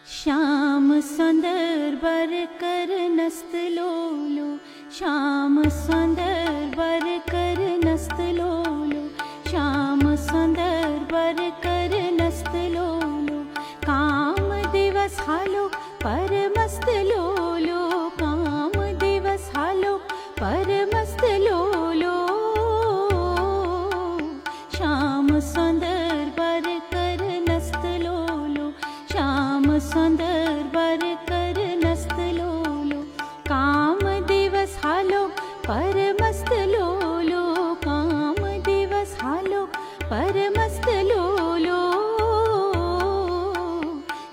श्याम सुंदर बर कर नस्त लोलो, श्याम सुंदर बर कर नस्त लोलो, श्याम सुंदर बर कर नस्त लोलो। काम दिवस हालो परमस्त लोलो, काम दिवस हालो परमस्त लोलो। श्याम सुंदर बर कर नस्त लोलो, श्याम सुंदर बर कर नस्त लोलो। काम दिवस हालो परमस्त लोलो, काम दिवस हालो परमस्त लोलो।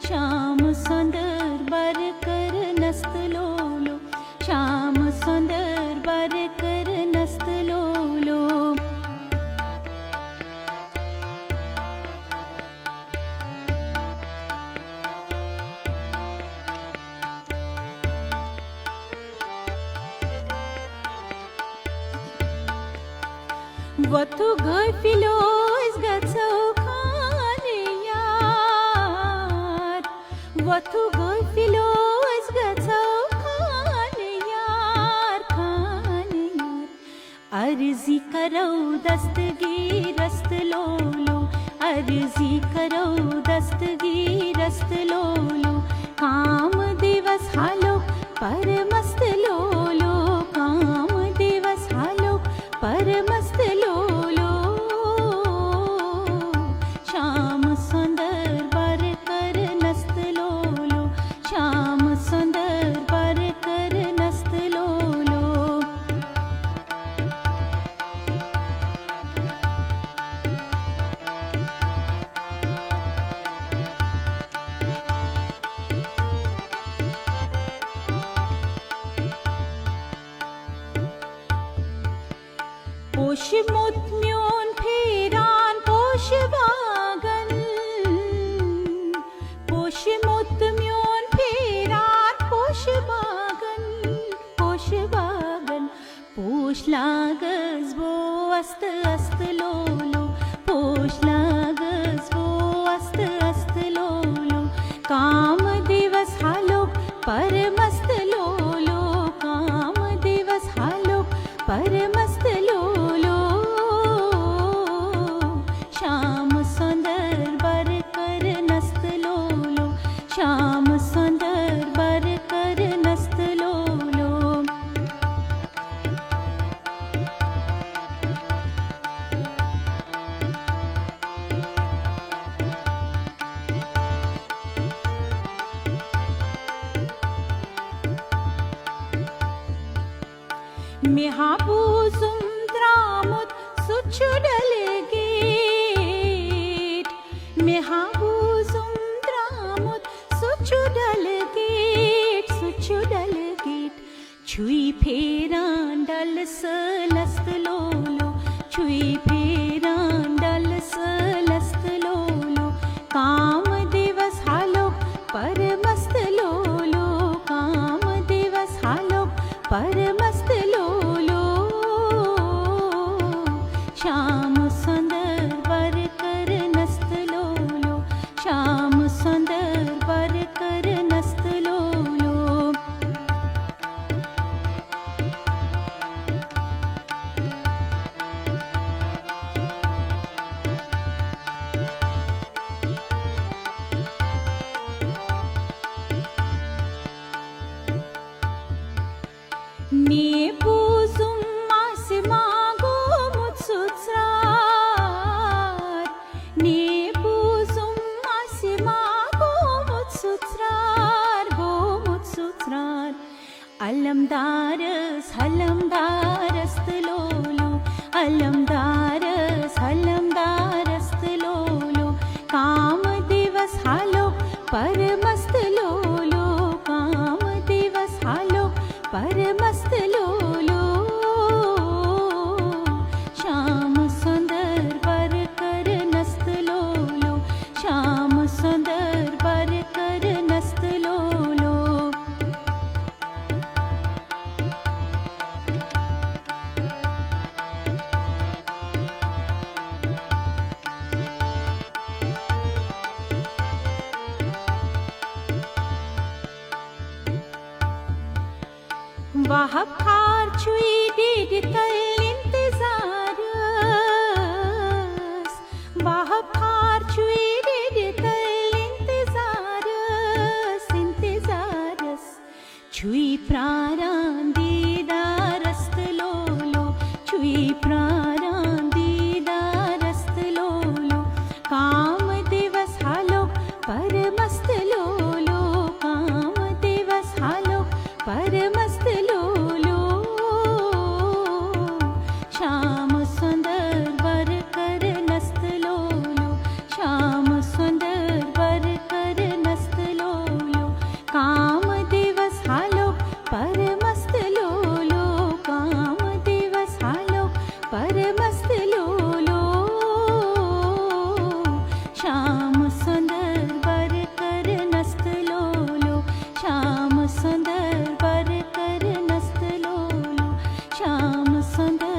श्याम सुंदर बर कर नस्त लोलो, श्याम सुंदर बर कर नस्त लोलो। वतु गफिलोस गचो खाने यार, वतु गफिलोस गचो खाने यार, खाने यार। अर्जी करो दस्तगीरस्त लोलो, अर्जी करो दस्तगीरस्त लोलो। काम दिवस हालो परमस्त लोलो, काम दिवस हालो परमस्त लोलो। श्याम सुंदर बर कर नस्त लोलो, श्याम सुंदर बर कर नस्त लोलो। पोष मुत्म्योन फेरान पोष बागन, पोष मुत्म्योन फेरान पोष बागन, पोष बागन। पोष लागस बो अस्त अस्त लोलो, पोष लागस बो अस्त अस्त लोलो। काम दिवस हालो परमस्त लोलो, काम दिवस हालो परमस्त लोलो। श्याम सुंदर बर कर नस्त लोलो, श्याम सुंदर बर कर नस्त लोलो। मेहाबूजुम द्रामुत सुचुडल गेट, मेहाबूजुम द्रामुत सुचुडल गेट, सुचुडल गेट। छुई फेरान डल सलस्त लोलो, छुई फेरान डल सलस्त लोलो। काम दिवस हालो परमस्त लोलो, काम दिवस हालो परमस्त लोलो। श्याम सुंदर बर कर नस्त लोलो, श्याम सुंदर बर कर नस्त लोलो। ने पूजुम मास मागो मुत्सुत्रार, ने पूजुम मास मागो मुत्सुत्रार, गो मुत्सुत्रार। अलमदारस हलमदारस्त लोलो, अलमदारस हलमदारस्त लोलो। काम दिवस हालो परमस्त लोलो, काम दिवस हालो परमस्त लोलो। श्याम सुंदर बर कर नस्त लोलो, श्याम सुंदर बर कर नस्त लोलो। वाह खार छुई दीद कल इंतजारस वाह खार छुई दीद कल इंतजारस छुई प्रारां दीदारस्त लोलो छुई प्रारां दीदारस्त लोलो काम दिवस हालो परमस्त लोलो काम दिवस हालो परमस्त लोलो श्याम सुंदर वर कर नस्त लोलो श्याम सुंदर वर कर नस्त लोलो काम दिवस हालो परमस्त लोलो काम दिवस हालो परमस्त लोलो श्याम सुंदर वर कर नस्त लोलो श्याम सुंदर वर कर नस्त लोलो श्याम सुंदर